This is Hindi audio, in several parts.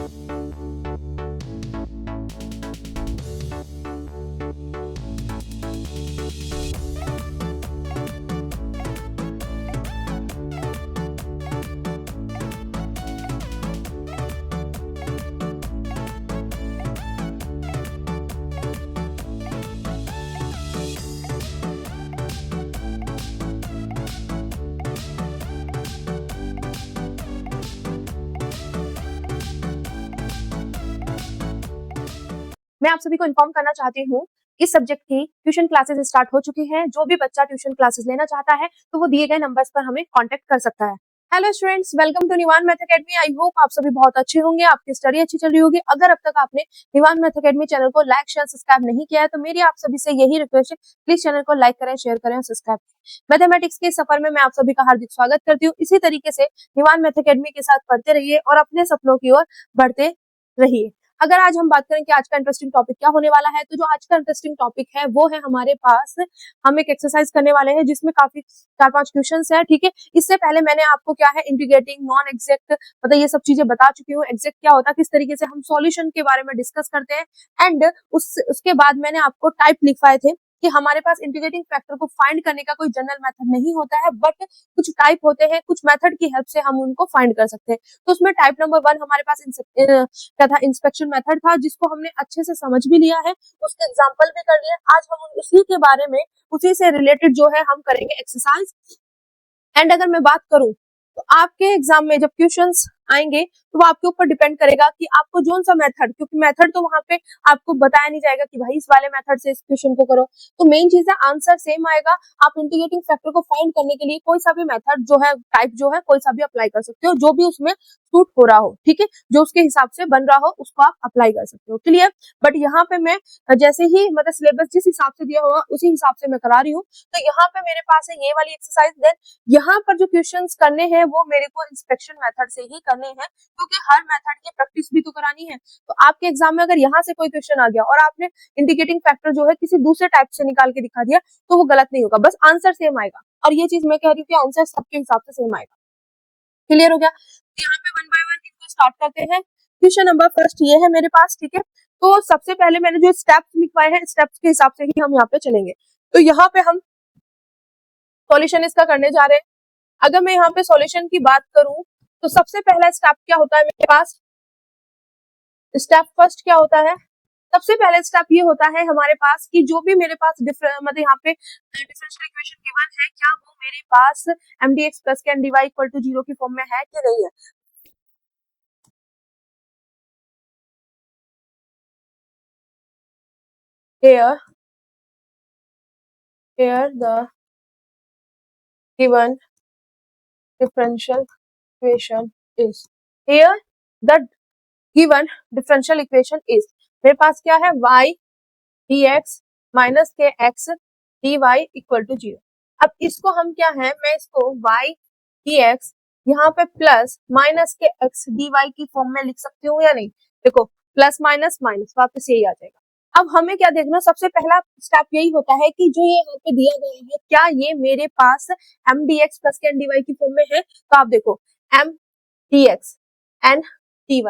मैं आप सभी को इन्फॉर्म करना चाहती हूँ, इस सब्जेक्ट की ट्यूशन क्लासेस स्टार्ट हो चुकी हैं। जो भी बच्चा ट्यूशन क्लासेस लेना चाहता है तो वो दिए गए नंबर्स पर हमें कांटेक्ट कर सकता है। Hello students, welcome to Nivan math academy. I hope आप सभी बहुत अच्छे होंगे, आपकी स्टडी अच्छी चल रही होगी। अगर अब तक आपने निवान मैथ एकेडमी चैनल को लाइक शेयर सब्सक्राइब नहीं किया है तो मेरी आप सभी से यही रिक्वेस्ट है, प्लीज चैनल को लाइक करें, शेयर करें और सब्सक्राइब करें। मैथमेटिक्स के सफर में मैं आप सभी का हार्दिक स्वागत करती हूँ। इसी तरीके से निवान मैथ एकेडमी के साथ पढ़ते रहिए और अपने सपनों की ओर बढ़ते रहिए। अगर आज हम बात करें कि आज का इंटरेस्टिंग टॉपिक क्या होने वाला है, तो जो आज का इंटरेस्टिंग टॉपिक है वो है हमारे पास, हम एक एक्सरसाइज करने वाले हैं जिसमें काफी 4-5 क्वेश्चंस है। ठीक है, इससे पहले मैंने आपको क्या है इंटीग्रेटिंग, नॉन एग्जैक्ट, मतलब ये सब चीजें बता चुकी हूँ। एग्जैक्ट क्या होता है, किस तरीके से हम सॉल्यूशन के बारे में डिस्कस करते हैं। एंड उसके बाद मैंने आपको टाइप लिखवाए थे कि हमारे पास इंटीग्रेटिंग फैक्टर को फाइंड करने का कोई जनरल मेथड नहीं होता है, बट कुछ टाइप होते हैं, कुछ मेथड की हेल्प से हम उनको फाइंड कर सकते हैं। तो उसमें टाइप नंबर 1 हमारे पास क्या था, इंस्पेक्शन मेथड था, जिसको हमने अच्छे से समझ भी लिया है, उसके एग्जांपल भी कर लिए। आज हम उसी के बारे में, उसी से रिलेटेड जो है हम करेंगे एक्सरसाइज। एंड अगर मैं बात करूं तो आपके एग्जाम में जब क्वेश्चंस आएंगे तो वो आपके ऊपर डिपेंड करेगा कि आपको जोन सा मेथड, क्योंकि मेथड तो वहां पे आपको बताया नहीं जाएगा कि भाई इस वाले मेथड से इस क्वेश्चन को करो। तो मेन चीज है आंसर सेम आएगा। आप इंटीग्रेटिंग फैक्टर को फाइंड करने के लिए कोई सा भी मेथड जो है, टाइप जो है, कोई सा भी अप्लाई कर सकते हो, जो भी उसमें सूट हो रहा हो। ठीक है, जो उसके हिसाब से बन रहा हो उसको आप अप्लाई कर सकते हो। क्लियर? बट यहाँ पे मैं जैसे ही मतलब सिलेबस जिस हिसाब से दिया हुआ उसी हिसाब से मैं करा रही हूँ। तो यहाँ पे मेरे पास है ये वाली एक्सरसाइज। देन यहाँ पर जो क्वेश्चंस करने हैं वो मेरे को इंस्पेक्शन मेथड से ही करने हैं, क्योंकि हर मेथड की प्रैक्टिस भी तो करानी है। तो आपके एग्जाम में अगर यहाँ से कोई क्वेश्चन आ गया और आपने इंडिकेटिंग फैक्टर जो है किसी दूसरे टाइप से निकाल के दिखा दिया तो वो गलत नहीं होगा, बस आंसर सेम आएगा। और ये चीज मैं कह रही हूँ कि आंसर सबके हिसाब से सेम आएगा। क्लियर हो गया? तो यहाँ पे वन बाय वन इनको स्टार्ट करते हैं। क्वेश्चन नंबर फर्स्ट ये है मेरे पास। ठीक है, तो सबसे पहले मैंने जो स्टेप्स लिखवाए हैं, स्टेप्स के हिसाब से ही हम यहाँ पे चलेंगे। तो यहाँ पे हम सॉल्यूशन इसका करने जा रहे हैं। अगर मैं यहाँ पे सॉल्यूशन की बात करूं तो सबसे पहला स्टेप क्या होता है मेरे पास, स्टेप फर्स्ट क्या होता है, सबसे पहले स्टेप ये होता है हमारे पास कि जो भी मेरे पास मतलब यहाँ पे डिफरेंशियल इक्वेशन गिवन है, क्या वो मेरे पास mdx प्लस के dy इक्वल टू 0 की फॉर्म में है कि नहीं है। Here the given differential equation is, here the given differential equation is, मेरे पास क्या है, y dx माइनस के x dy इक्वल टू 0। अब इसको हम क्या है, मैं इसको y dx यहाँ पे प्लस माइनस के x dy की फॉर्म में लिख सकती हूँ या नहीं। देखो, प्लस माइनस माइनस वापस यही आ जाएगा। अब हमें क्या देखना, सबसे पहला स्टेप यही होता है कि जो ये यहाँ पे दिया गया है, क्या ये मेरे पास m dx प्लस के dy की फॉर्म में है। तो आप देखो, m dx एंड dy,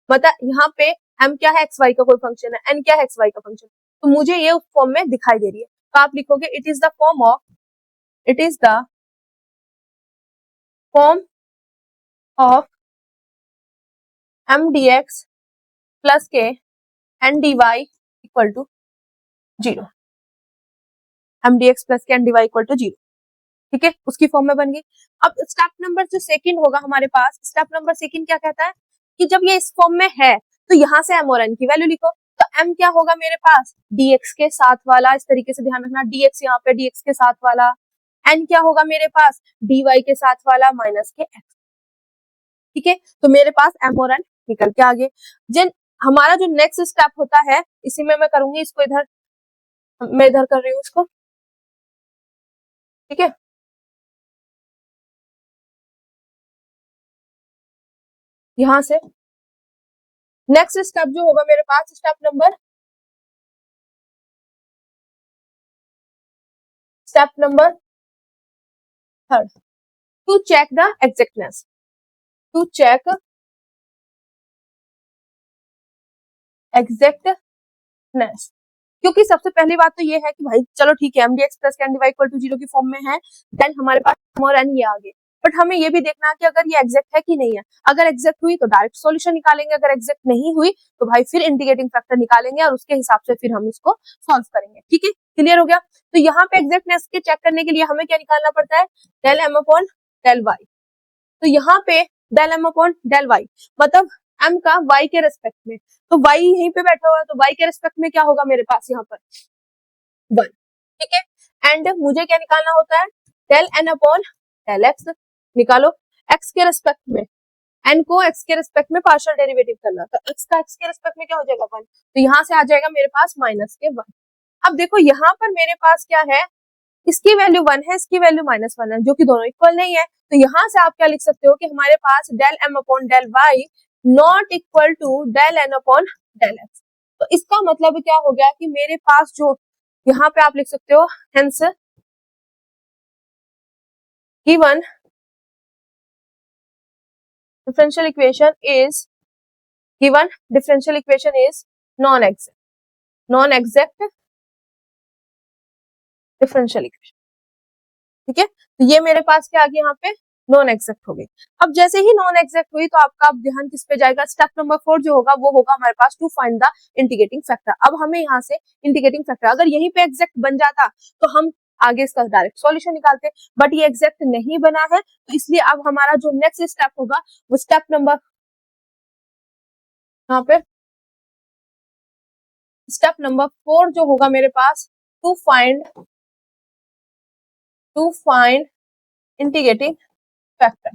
मतलब यहाँ पे m क्या है, xy का कोई फंक्शन है, n क्या है, xy का फंक्शन, तो मुझे ये उस फॉर्म में दिखाई दे रही है। तो आप लिखोगे it is the form of, it is the form of m dx plus के n dy equal to 0, m dx plus के n dy इक्वल टू 0। ठीक है, उसकी फॉर्म में बन गई। अब स्टेप नंबर जो सेकंड होगा हमारे पास, स्टेप नंबर सेकंड क्या कहता है कि जब ये इस फॉर्म में है तो यहाँ से m और n की वैल्यू लिखो। तो m क्या होगा मेरे पास, dx के साथ वाला, इस तरीके से ध्यान रखना, dx यहाँ पे dx के साथ वाला, n क्या होगा मेरे पास, dy के साथ वाला माइनस के x। ठीक है, तो मेरे पास m और n निकल के आ गए। जिन हमारा जो नेक्स्ट स्टेप होता है, इसी में मैं करूंगी, इसको इधर, मैं इधर कर रही हूँ इसको। ठीक है, यहां से नेक्स्ट स्टेप जो होगा मेरे पास, step number third, to check the exactness, to check exactness, क्योंकि सबसे पहली बात तो ये है कि भाई चलो ठीक है mdx प्लस कैन dy इक्वल टू 0 की फॉर्म में है, देन हमारे पास m और n ये आ गए, बट हमें ये भी देखना है कि अगर ये एग्जैक्ट है कि नहीं है। अगर एग्जैक्ट हुई तो डायरेक्ट सॉल्यूशन निकालेंगे, अगर एग्जैक्ट नहीं हुई तो भाई फिर इंटीग्रेटिंग फैक्टर निकालेंगे और उसके हिसाब से फिर हम इसको सॉल्व करेंगे। ठीक है, क्लियर हो गया। तो यहाँ पे एग्जैक्टनेस के चेक करने के लिए हमें क्या निकालना पड़ता है, del m upon del y। तो यहाँ पे del m upon del y मतलब m का y के रेस्पेक्ट में, तो y यहीं पे बैठा हुआ है, तो y के रेस्पेक्ट में क्या होगा मेरे पास यहाँ पर 1। ठीक है, एंड मुझे क्या निकालना होता है, del n upon del x निकालो, x के रेस्पेक्ट में, n को x के रेस्पेक्ट में पार्शियल डेरिवेटिव करना, तो x का x के रेस्पेक्ट में क्या हो जाएगा 1, तो यहाँ से आ जाएगा मेरे पास माइनस के 1। अब देखो यहाँ पर मेरे पास क्या है, इसकी वैल्यू 1 है, इसकी वैल्यू -1 है, जो कि दोनों इक्वल नहीं है, तो यहाँ से आप क्या लिख सकते हो कि हमारे पास del m upon del y not equal to del n upon del x। तो इसका मतलब क्या हो गया कि मेरे पास जो यहाँ पे आप लिख सकते हो, hence given differential equation is non-exact differential equation। ठीक है, तो ये मेरे पास क्या आ गया यहाँ पे, नॉन एग्जैक्ट हो गई। अब जैसे ही नॉन एग्जैक्ट हुई तो आपका ध्यान किस पे जाएगा, स्टेप नंबर 4 जो होगा वो होगा हमारे पास to find the integrating factor. अब हमें यहाँ से इंटीग्रेटिंग फैक्टर अगर यहीं पे एग्जैक्ट बन जाता तो हम आगे इसका डायरेक्ट सॉल्यूशन निकालते, बट ये एग्जैक्ट नहीं बना है, तो इसलिए अब हमारा जो नेक्स्ट स्टेप होगा वो स्टेप नंबर, यहाँ पे स्टेप नंबर 4 जो होगा मेरे पास, to find integrating factor,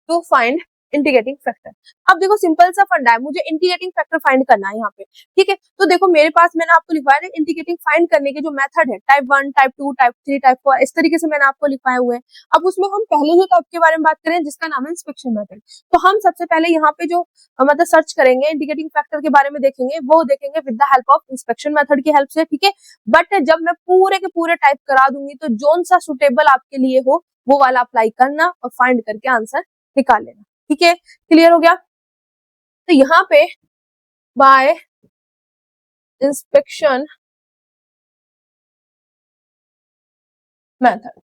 to find integrating factor. अब देखो सिंपल सा फंडा है, मुझे इंटीग्रेटिंग फैक्टर फाइंड करना है यहाँ पे। ठीक है, तो देखो मेरे पास मैंने आपको लिखवाया है इंटीग्रेटिंग फाइंड करने के जो मेथड है, टाइप 1, टाइप 2, टाइप 3, टाइप 4, इस तरीके से मैंने आपको लिखवाए हुए हैं। अब उसमें हम पहले ही टाइप के बारे में बात करें जिसका नाम है इंस्पेक्शन मेथड। तो हम सबसे पहले यहाँ पे जो मतलब सर्च करेंगे इंटीग्रेटिंग फैक्टर के बारे में देखेंगे, वो देखेंगे with the help of inspection method की हेल्प से। ठीक है, बट जब मैं पूरे के पूरे टाइप करा दूंगी तो जोन सा सुटेबल आपके लिए हो वो वाला अप्लाई करना और फाइंड करके आंसर निकाल लेना। ठीक है, क्लियर हो गया। तो यहाँ पे बाय इंस्पेक्शन मेथड,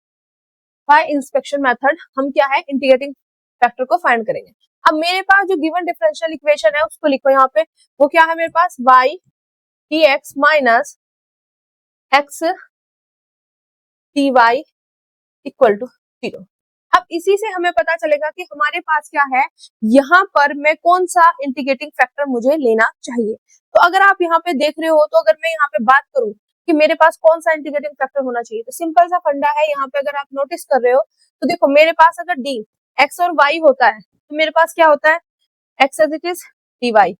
हम क्या है इंटीग्रेटिंग फैक्टर को फाइंड करेंगे। अब मेरे पास जो गिवन डिफरेंशियल इक्वेशन है उसको लिखो यहाँ पे, वो क्या है मेरे पास, y dx minus x dy equal to 0। अब इसी से हमें पता चलेगा कि हमारे पास क्या है, यहाँ पर मैं कौन सा इंटीग्रेटिंग फैक्टर मुझे लेना चाहिए। तो अगर आप यहाँ पे देख रहे हो, तो अगर मैं यहाँ पे बात करूं कि मेरे पास कौन सा इंटीग्रेटिंग फैक्टर होना चाहिए, तो सिंपल सा फंडा है। यहाँ पे अगर आप नोटिस कर रहे हो तो देखो मेरे पास अगर डी एक्स और वाई होता है तो मेरे पास क्या होता है, x as it is d y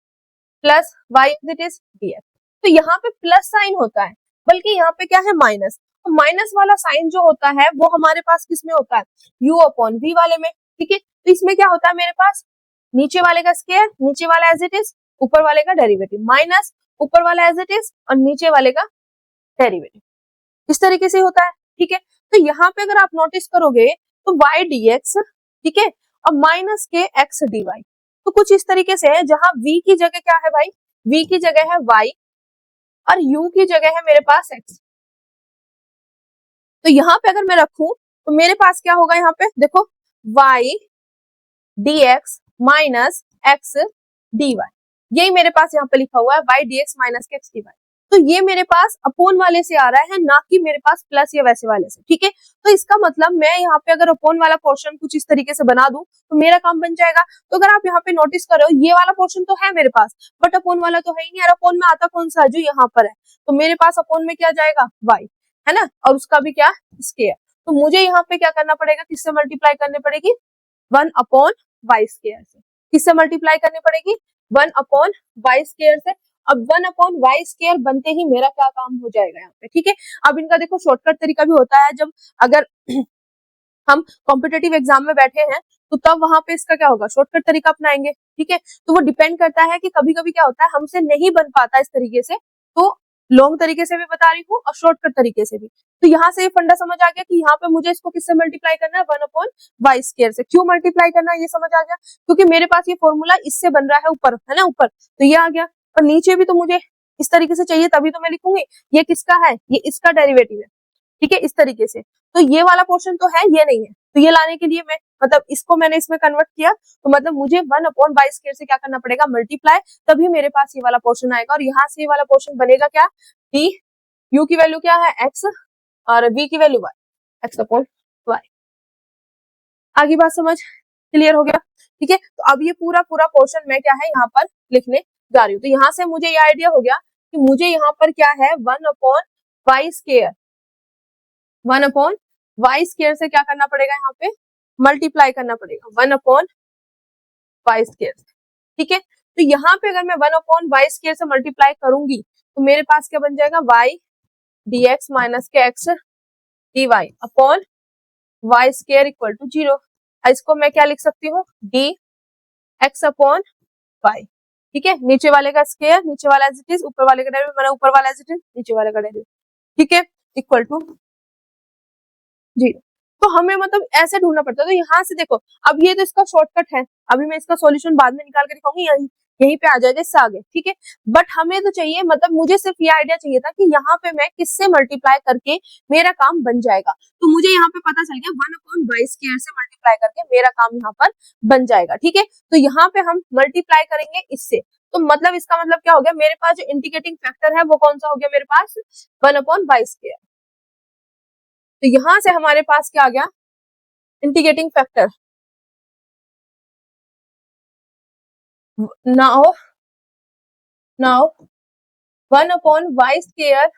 plus y as it is d x. तो यहाँ पे प्लस साइन होता है, बल्कि यहाँ पे क्या है माइनस। तो माइनस वाला साइन जो होता है वो हमारे पास किस में होता है, u अपॉन v वाले में। ठीक है, तो इसमें क्या होता है मेरे पास, नीचे वाले का स्क्वायर, नीचे वाला एज इट इज, ऊपर वाले का डेरिवेटिव, माइनस ऊपर वाला एज इट इज और नीचे वाले का डेरिवेटिव, इस तरीके से होता है। ठीक है, तो यहाँ पे अगर आप नोटिस करोगे तो y dx, ठीक है, और माइनस के x dy, तो कुछ इस तरीके से है जहां v की जगह क्या है भाई, v की जगह है y और u की जगह है मेरे पास x। तो यहाँ पे अगर मैं रखूं तो मेरे पास क्या होगा, यहाँ पे देखो y dx minus x dy, यही मेरे पास यहाँ पे लिखा हुआ है y dx माइनस के x dy। तो ये मेरे पास अपोन वाले से आ रहा है, ना कि मेरे पास प्लस या वैसे वाले से। ठीक है, तो इसका मतलब मैं यहाँ पे अगर अपोन वाला पोर्शन कुछ इस तरीके से बना दूं तो मेरा काम बन जाएगा। तो अगर आप यहाँ पे नोटिस कर रहे हो ये वाला पोर्शन तो है मेरे पास, बट अपोन वाला तो है ही नहीं। और अपोन में आता कौन सा, जो यहाँ पर है, तो मेरे पास अपोन में क्या जाएगा, y है ना, और उसका भी क्या स्क्वायर। तो मुझे यहाँ पे क्या करना पड़ेगा, किससे मल्टीप्लाई करनी पड़ेगी, 1 अपॉन y स्क्वायर से। किससे मल्टीप्लाई करनी पड़ेगी, 1 अपॉन y स्क्वायर से। अब 1 अपॉन y स्क्वायर बनते ही मेरा क्या काम हो जाएगा यहाँ पे। ठीक है, अब इनका देखो शॉर्टकट तरीका भी होता है, जब अगर हम कॉम्पिटेटिव एग्जाम में बैठे हैं तो तब वहां पे इसका क्या होगा, शॉर्टकट तरीका अपनाएंगे। ठीक है, तो वो डिपेंड करता है कि कभी कभी क्या होता है हमसे नहीं बन पाता इस तरीके से, तो लॉन्ग तरीके से भी बता रही हूँ और शॉर्टकट तरीके से भी। तो यहाँ से ये फंडा समझ आ गया कि यहाँ पे मुझे इसको किससे मल्टीप्लाई करना है, 1 अपॉन y स्क्वायर से। क्यों मल्टीप्लाई करना है ये समझ आ गया, क्योंकि मेरे पास ये फॉर्मूला इससे बन रहा है ऊपर, है ना, ऊपर, तो ये आ गया। और नीचे भी तो मुझे इस तरीके से चाहिए, तभी तो मैं लिखूंगी ये किसका है, ये इसका डेरिवेटिव है, ठीक है, इस तरीके से। तो ये वाला पोर्शन तो है, ये नहीं है, तो ये लाने के लिए मैं मतलब इसको मैंने इसमें कन्वर्ट किया, तो मतलब मुझे 1/y² से क्या करना पड़ेगा, मल्टीप्लाई, तभी मेरे पास ये वाला पोर्शन आएगा। और यहाँ से ये वाला पोर्शन बनेगा क्या, डी, यू की वैल्यू क्या है x और v की वैल्यू y, x/y। आगे बात समझ क्लियर हो गया, ठीक है। तो अब ये पूरा पूरा पोर्शन मैं क्या है यहाँ पर लिखने जा रही हूँ। तो यहाँ से मुझे ये आइडिया हो गया कि मुझे यहाँ पर क्या है 1/y², 1/y² से क्या करना पड़ेगा, यहाँ पे मल्टीप्लाई करना पड़ेगा 1/y², ठीक है। तो यहाँ पे अगर मैं 1/y² से मल्टीप्लाई करूंगी तो मेरे पास क्या बन जाएगा, y dx माइनस के x dy upon y² equal to 0। इसको मैं क्या लिख सकती हूँ, dx/y, ठीक है। नीचे वाले का स्क्वायर, नीचे वाला एज इट इज, ऊपर वाले का डेरिवेटिव, मैंने ऊपर वाला एज इट इज, नीचे वाले का डेरिवेटिव, ठीक है, इक्वल टू 0। तो हमें मतलब ऐसे ढूंढना पड़ता है। तो यहाँ से देखो, अब ये तो इसका शॉर्टकट है, अभी मैं इसका सॉल्यूशन बाद में निकाल कर दिखाऊंगी, यहीं पे आ जाएगा इससे आगे, ठीक है। बट हमें तो चाहिए, मतलब मुझे सिर्फ ये आइडिया चाहिए था कि यहाँ पे मैं किससे मल्टीप्लाई करके मेरा काम बन जाएगा। तो मुझे यहाँ पे पता चल गया 1/y² से मल्टीप्लाई करके मेरा काम यहाँ पर बन जाएगा, ठीक है। तो यहाँ पे हम मल्टीप्लाई करेंगे इससे, तो मतलब इसका मतलब क्या हो गया, मेरे पास जो इंटीग्रेटिंग फैक्टर है वो कौन सा हो गया मेरे पास, 1/y²। तो यहां से हमारे पास क्या आ गया, integrating factor. Now 1/y²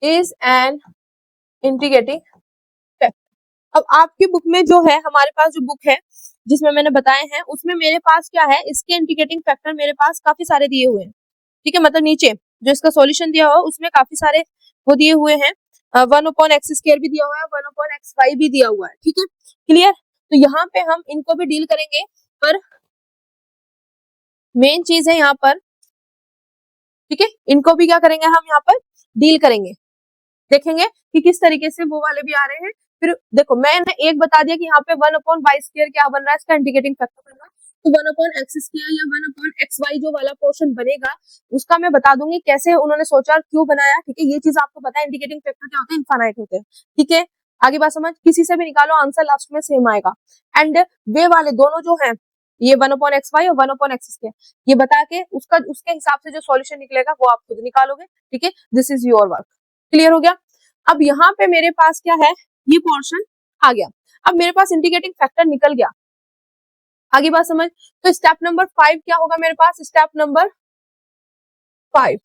is an integrating factor. अब आपकी बुक में जो है, हमारे पास जो बुक है जिसमें मैंने बताए हैं, उसमें मेरे पास क्या है, इसके इंटीग्रेटिंग फैक्टर मेरे पास काफी सारे दिए हुए हैं, ठीक है। मतलब नीचे जो इसका सॉल्यूशन दिया हुआ उसमें काफी सारे वो दिए हुए हैं, 1/x² भी दिया हुआ है, 1/xy भी दिया हुआ है, ठीक है, क्लियर। तो यहाँ पे हम इनको भी डील करेंगे, पर मेन चीज है यहाँ पर, ठीक है, इनको भी क्या करेंगे हम यहाँ पर डील करेंगे, देखेंगे कि किस तरीके से वो वाले भी आ रहे हैं। फिर देखो मैंने एक बता दिया कि यहाँ पे 1/y² क्या बन रहा है, इसका इंटीग्रेटिंग फैक्टर बन रहा है। तो 1/x² या 1/xy जो वाला पोर्शन बनेगा उसका मैं बता दूंगी कैसे उन्होंने सोचा और क्यों बनाया, ठीक है। ये चीज आपको पता है, इंटीग्रेटिंग फैक्टर क्या होते हैं, इनफाइनाइट होते हैं, ठीक है। आगे बात समझ, किसी से भी निकालो आंसर लास्ट में सेम आएगा। एंड वे वाले दोनों जो है, ये 1/xy और 1/x², ये बता के उसका उसके हिसाब से जो सॉल्यूशन निकलेगा वो आप खुद निकालोगे, ठीक है। This is your work, clear हो गया। अब यहाँ पे मेरे पास क्या है, ये पोर्शन आ गया। अब मेरे पास इंटीग्रेटिंग फैक्टर निकल गया, आगे बात समझ। तो स्टेप नंबर 5 क्या होगा मेरे पास, स्टेप नंबर 5,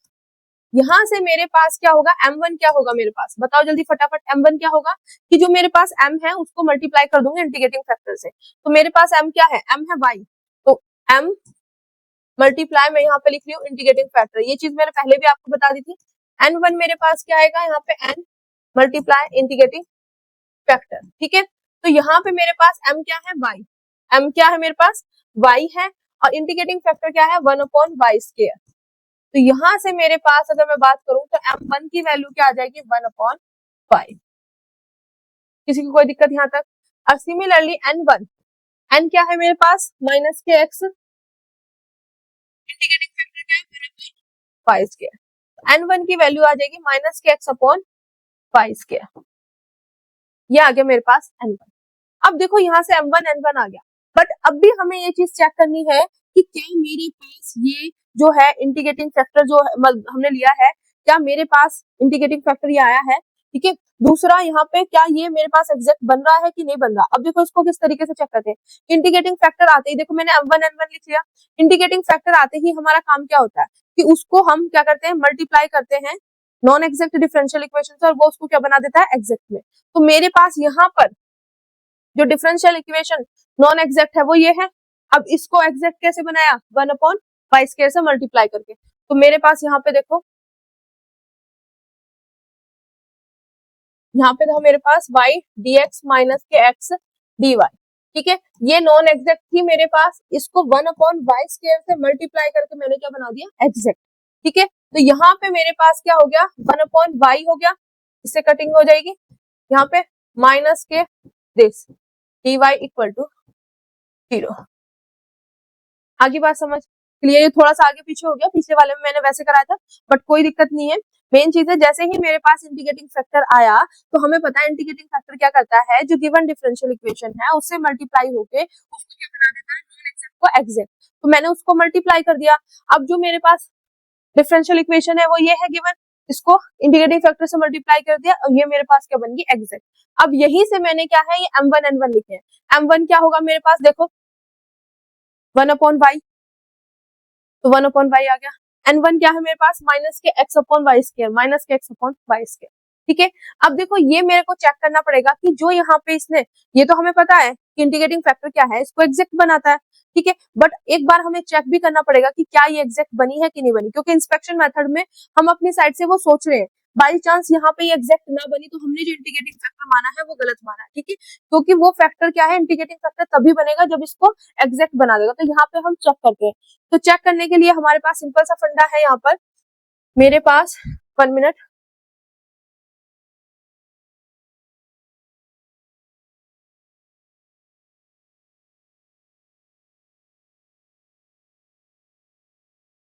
यहां से मेरे पास क्या होगा, m1 क्या होगा मेरे पास, बताओ जल्दी फटाफट। m1 क्या होगा कि जो मेरे पास m है उसको मल्टीप्लाई कर दूंगी इंटीग्रेटिंग फैक्टर से। तो मेरे पास m क्या है, m है y, तो m मल्टीप्लाई मैं यहाँ पे लिख रही हूँ इंटीग्रेटिंग फैक्टर, ये चीज मैंने पहले भी आपको बता दी थी। n1 मेरे पास क्या आएगा, यहाँ पे n मल्टीप्लाई इंटीग्रेटिंग फैक्टर, ठीक है। तो यहाँ पे मेरे पास m क्या है, y, m क्या है मेरे पास, y है, और इंटीग्रेटिंग फैक्टर क्या है, 1/y²। तो यहाँ से मेरे पास अगर मैं बात करूं तो m1 की वैल्यू क्या आ जाएगी, 1/5। किसी को कोई दिक्कत यहाँ तक। और सिमिलरली n1, n क्या है मेरे पास, माइनस के x, इंटीग्रेटिंग फैक्टर क्या है, 1/5²। n1 की वैल्यू आ जाएगी माइनस के x/5²। ये आ गया मेरे पास n1। अब देखो यहाँ से m1 n1 आ गया, बट अब भी हमें ये चीज चेक करनी है कि क्या मेरे पास ये जो है इंटीग्रेटिंग फैक्टर जो हमने लिया है, क्या मेरे पास इंटीग्रेटिंग फैक्टर ये आया है, ठीक है। दूसरा यहाँ पे क्या ये मेरे पास एग्जैक्ट बन रहा है कि नहीं बन रहा। अब देखो इसको किस तरीके से चेक करते हैं, इंटीग्रेटिंग फैक्टर आते ही देखो मैंने m1 n1 लिख लिया। इंटीग्रेटिंग फैक्टर आते ही हमारा काम क्या होता है कि उसको हम क्या करते हैं, मल्टीप्लाई करते हैं नॉन एग्जैक्ट डिफरेंशियल इक्वेशन से, और वो उसको क्या बना देता है, एग्जैक्ट में। तो मेरे पास यहाँ पर जो डिफरेंशियल इक्वेशन नॉन एग्जैक्ट है वो ये है। अब इसको एग्जैक्ट कैसे बनाया, 1/y² से मल्टीप्लाई करके। तो मेरे पास यहाँ पे देखो, यहाँ पे था मेरे पास y dx माइनस के x dy, ठीक है। ये नॉन एग्जैक्ट थी मेरे पास, इसको 1/y² से मल्टीप्लाई करके मैंने क्या बना दिया, एग्जैक्ट, ठीक है। तो यहाँ पे मेरे पास क्या हो गया, 1/y हो गया, इससे कटिंग हो जाएगी, यहाँ पे माइनस के दिस dy इक्वल टू 0। आगे बात समझ क्लियर? ये थोड़ा सा आगे पीछे हो गया, पिछले वाले में मैंने वैसे कराया था, बट कोई दिक्कत नहीं है। मेन चीज है जैसे ही मेरे पास इंटीग्रेटिंग फैक्टर आया तो हमें पता है इंटीग्रेटिंग फैक्टर क्या करता है, जो गिवन डिफरेंशियल इक्वेशन है उससे मल्टीप्लाई होके उसको क्या बना देता है, नॉन एग्जैक्ट को एग्जैक्ट। तो मैंने उसको मल्टीप्लाई कर दिया। अब जो मेरे पास डिफरेंशियल इक्वेशन है वो ये है गिवन, इसको इंटीग्रेटिंग फैक्टर से मल्टीप्लाई कर दिया और ये मेरे पास क्या बन गई, एग्जैक्ट। अब यही से मैंने क्या है, ये m1 n1 लिखे हैं। m1 क्या होगा मेरे पास, देखो 1/y, तो 1/y आ गया। n1 क्या है मेरे पास, माइनस के x/y स्क्वायर, माइनस के x/y स्क्वायर। ठीक है, अब देखो ये मेरे को चेक करना पड़ेगा कि जो यहाँ पे इसने, ये तो हमें पता है कि इंटीग्रेटिंग फैक्टर क्या है, इसको एग्जैक्ट बनाता है। ठीक है, बट एक बार हमें चेक भी करना पड़ेगा कि क्या ये एग्जैक्ट बनी है कि नहीं बनी, क्योंकि इंस्पेक्शन मेथड में हम अपनी साइड से वो सोच रहे हैं, बाई चांस यहाँ पे एग्जैक्ट ना बनी तो हमने जो इंटीग्रेटिंग फैक्टर माना है वो गलत माना है। ठीक है, क्योंकि वो फैक्टर क्या है, इंटीग्रेटिंग फैक्टर तभी बनेगा जब इसको एग्जैक्ट बना देगा। तो यहाँ पे हम चेक करते हैं। तो चेक करने के लिए हमारे पास सिंपल सा फंडा है, यहाँ पर मेरे पास 1 मिनट,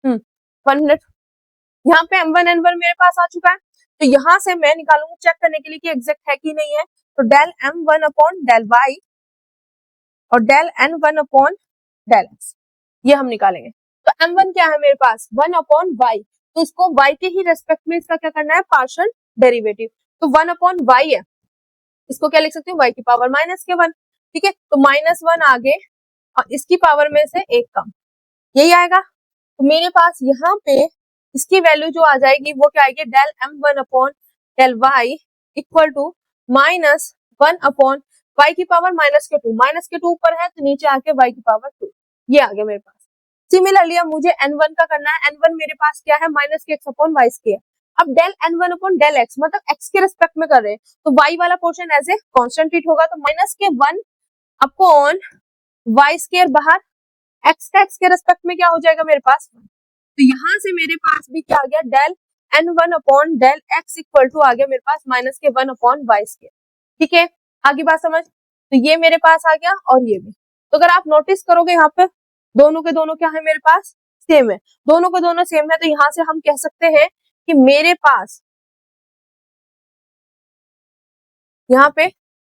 हम्म 1 मिनट। यहाँ पे m1 n1 मेरे पास आ चुका है, तो यहाँ से मैं निकालूंगी चेक करने के लिए कि एग्जैक्ट है कि नहीं है। तो del m1 upon del y और del n1 upon del x, ये हम निकालेंगे। तो m1 क्या है मेरे पास, 1/y, तो इसको y के ही रेस्पेक्ट में इसका क्या करना है, पार्शियल डेरिवेटिव। तो 1/y है, इसको क्या लिख सकते हो, y की पावर -1। ठीक है, तो -1 आगे और इसकी पावर में से 1 कम, यही आएगा। तो मेरे पास यहाँ पे इसकी वैल्यू जो आ जाएगी वो क्या आएगी, del m1 upon del y equal to -1 upon y की पावर -2, -2 ऊपर है तो नीचे आके y की पावर 2, ये आ गया मेरे पास। सिमिलरली अब मुझे n1 का करना है, n1 मेरे पास क्या है, -x अपॉन y स्क्वायर। अब del n1 upon del x मतलब x के रिस्पेक्ट में कर रहे हैं, तो y वाला portion as a constant treat होगा, तो -1 अपॉन y स्क्वायर बाहर, x का x के रिस्पेक्ट में क्या हो जाएगा मेरे पास, तो यहाँ से मेरे पास भी क्या आ गया, del n1 upon del x equal to आ गया मेरे पास -1 अपॉन y स्क्वायर। ठीक है, आगे बात समझ, तो ये मेरे पास आ गया और ये भी। तो अगर आप नोटिस करोगे यहाँ पे दोनों के दोनों क्या है मेरे पास, सेम है, दोनों के दोनों सेम है, तो यहाँ से हम कह सकते हैं कि मेरे पास यहाँ पे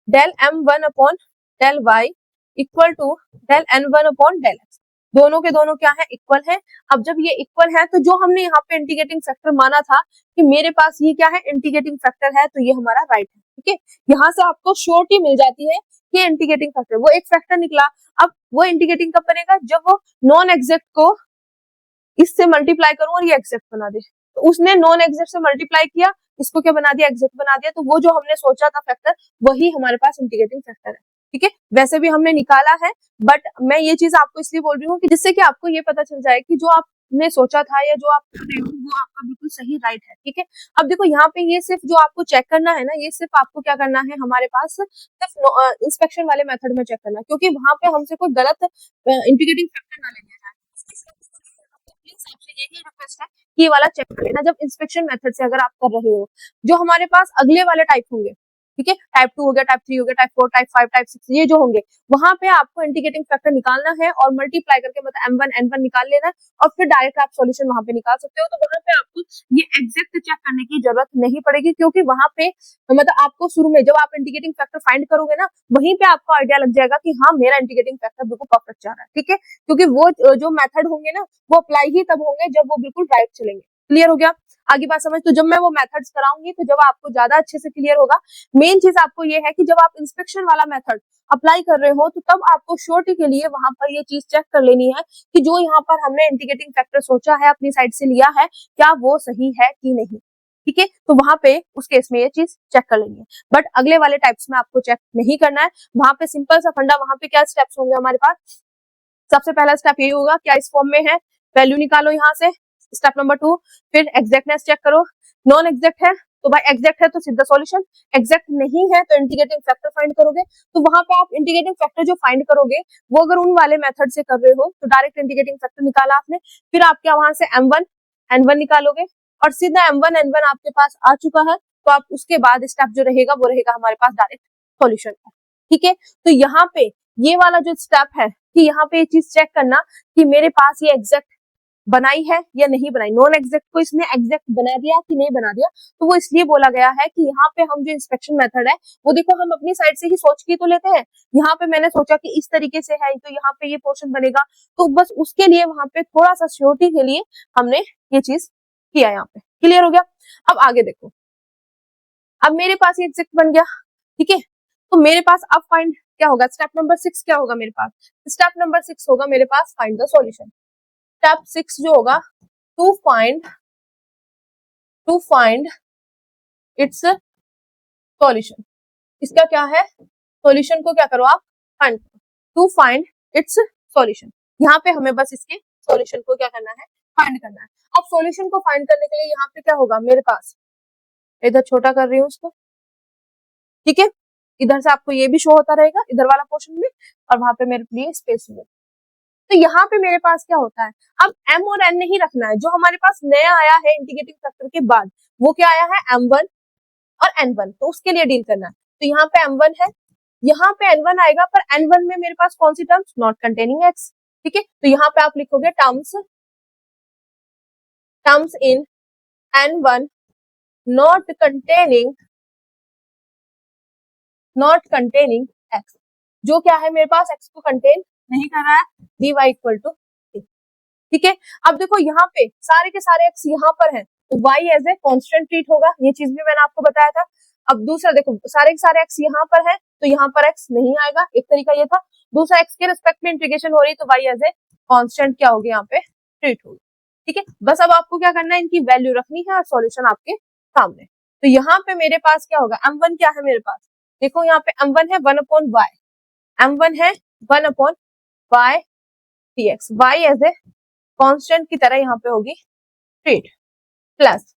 del m1 upon del y equal to del n1 upon del x, दोनों के दोनों क्या है, इक्वल है। अब जब ये इक्वल है तो जो हमने यहाँ पे इंटीग्रेटिंग फैक्टर माना था कि मेरे पास ये क्या है, इंटीग्रेटिंग फैक्टर है, तो ये हमारा राइट है। ठीक है, यहाँ से आपको श्योरिटी मिल जाती है कि इंटीग्रेटिंग फैक्टर, वो एक फैक्टर निकला। अब वो इंटीग्रेटिंग कब बनेगा, जब वो नॉन एग्जैक्ट को इससे मल्टीप्लाई करूं और ये एग्जैक्ट बना दे। तो उसने नॉन एग्जैक्ट से मल्टीप्लाई किया, इसको क्या बना दिया, एग्जैक्ट बना दिया, तो वो जो हमने सोचा था फैक्टर वही हमारे पास इंटीग्रेटिंग फैक्टर है। ठीक है, वैसे भी हमने निकाला है, बट मैं ये चीज आपको इसलिए बोल रही हूँ कि जिससे कि आपको ये पता चल जाए कि जो आपने सोचा था या जो आप कर रहे हो वो आपका बिल्कुल सही राइट है। ठीक है, अब देखो यहाँ पे ये सिर्फ जो आपको चेक करना है ना, ये सिर्फ आपको क्या करना है, हमारे पास सिर्फ इंस्पेक्शन वाले मेथड में चेक करना है, क्योंकि वहां पे हमसे कोई गलत इंटीग्रेटिंग फैक्टर ना ले लिया जाए। हिसाब से यही रिक्वेस्ट है कि ये वाला चेक कर लेना जब इंस्पेक्शन मेथड से अगर आप कर रहे हो। जो हमारे पास अगले वाले टाइप होंगे, ठीक है, टाइप 2 हो गया, टाइप 3 हो गया, टाइप 4, टाइप 5, टाइप 6, ये जो होंगे वहां पे आपको इंटीग्रेटिंग फैक्टर निकालना है और मल्टीप्लाई करके मतलब m1 n1 निकाल लेना है और फिर डायरेक्ट आप सॉल्यूशन वहां पे निकाल सकते हो। तो वहां पे आपको ये एग्जैक्ट चेक करने की जरूरत नहीं पड़ेगी, क्योंकि वहां पे मतलब आपको शुरू में जब आप इंटीग्रेटिंग फैक्टर फाइंड करोगे ना, वहीं पे आपको आइडिया लग जाएगा कि हाँ मेरा इंटीग्रेटिंग फैक्टर बिल्कुल परफेक्ट जा रहा है। ठीक है, क्योंकि वो जो मेथड होंगे ना वो अप्लाई ही तब होंगे जब वो बिल्कुल राइट चलेंगे। क्लियर हो गया, आगे बात समझ। तो जब मैं वो मेथड्स कराऊंगी तो जब आपको ज्यादा अच्छे से क्लियर होगा। मेन चीज आपको ये है कि जब आप इंस्पेक्शन वाला मेथड अप्लाई कर रहे हो तो तब आपको श्योरिटी के लिए वहां पर ये चीज चेक कर लेनी है कि जो यहाँ पर हमने इंटीग्रेटिंग फैक्टर सोचा है अपनी साइड से लिया है क्या वो सही है कि नहीं। ठीक है, तो वहां पे उस केस में ये चीज चेक कर लेनी है, बट अगले वाले टाइप्स में आपको चेक नहीं करना है। वहां पे सिंपल सा फंडा, वहां पे क्या स्टेप्स होंगे हमारे पास, सबसे पहला स्टेप ये होगा क्या इस फॉर्म में है, वैल्यू निकालो यहाँ से। स्टेप नंबर 2, फिर एग्जैक्टनेस चेक करो, नॉन एग्जैक्ट है तो भाई एग्जैक्ट है तो सीधा सॉल्यूशन, एग्जैक्ट नहीं है तो इंटीग्रेटिंग फैक्टर फाइंड करोगे। तो वहां पे आप इंटीग्रेटिंग फैक्टर जो फाइंड करोगे वो अगर उन वाले मेथड से कर रहे हो तो डायरेक्ट इंटीग्रेटिंग फैक्टर निकाला आपने, फिर आप क्या वहां से m1 n1 निकालोगे और सीधा m1 n1 आपके पास आ चुका है, तो आप उसके बाद स्टेप जो रहेगा वो रहेगा हमारे पास डायरेक्ट सॉल्यूशन का। ठीक है, तो यहाँ पे ये वाला जो स्टेप है कि यहाँ पे ये चीज चेक करना कि मेरे पास ये एग्जैक्ट बनाई है या नहीं बनाई, नॉन एग्जैक्ट को इसने एग्जैक्ट बना दिया कि नहीं बना दिया। तो वो इसलिए बोला गया है कि यहाँ पे हम जो इंस्पेक्शन मेथड है वो देखो हम अपनी साइड से ही सोच के तो लेते हैं। यहाँ पे मैंने सोचा कि इस तरीके से है तो यहाँ पे ये पोर्शन बनेगा, तो बस उसके लिए वहां पे थोड़ा सा श्योरिटी के लिए हमने ये चीज किया। यहाँ पे क्लियर हो गया। अब आगे देखो, अब मेरे पास ये एग्जैक्ट बन गया, ठीक है। तो मेरे पास अब फाइंड क्या होगा, स्टेप नंबर 6 क्या होगा मेरे पास, स्टेप नंबर 6 होगा मेरे पास फाइंड द सॉल्यूशन। स्टेप 6 जो होगा टू फाइंड इट्स सॉल्यूशन। इसका क्या है, सॉल्यूशन को क्या करो आप फाइंड करो, टू फाइंड इट्स सॉल्यूशन। यहाँ पे हमें बस इसके सॉल्यूशन को क्या करना है, फाइंड करना है। अब सॉल्यूशन को फाइंड करने के लिए यहाँ पे क्या होगा मेरे पास, इधर छोटा कर रही हूँ उसको, ठीक है। इधर से आपको ये भी शो होता रहेगा इधर वाला पोर्शन में, और वहां पे मेरे लिए स्पेस होगा। तो यहाँ पे मेरे पास क्या होता है, अब m और n नहीं रखना है, जो हमारे पास नया आया है इंटीग्रेटिंग फैक्टर के बाद वो क्या आया है m1 और n1, तो उसके लिए डील करना है। तो यहाँ पे m1 है, यहाँ पे n1 आएगा, पर n1 में मेरे पास कौन सी टर्म्स, नॉट कंटेनिंग x, ठीक है। तो यहाँ पे आप लिखोगे terms in n1 not containing x, जो क्या है मेरे पास x को कंटेन नहीं कर रहा है, dy इक्वल टू, ठीक है। अब देखो यहाँ पे सारे के सारे x यहाँ पर हैं, तो y as a constant treat होगा, ये चीज भी मैंने आपको बताया था। अब दूसरा देखो सारे के सारे x यहाँ पर है, तो यहाँ पर x नहीं आएगा, एक तरीका ये था। दूसरा x के रिस्पेक्ट में इंटीग्रेशन हो रही है, तो y एज ए कांस्टेंट क्या होगी यहाँ पे ट्रीट होगी, ठीक है। बस अब आपको क्या करना है, इनकी वैल्यू रखनी है और सॉल्यूशन आपके सामने। तो यहाँ पे मेरे पास क्या होगा, m1 क्या है मेरे पास, देखो यहाँ पे m1 है 1/y, m1 है 1/y dx, y as a constant की तरह यहाँ पे होगी ट्रीट, प्लस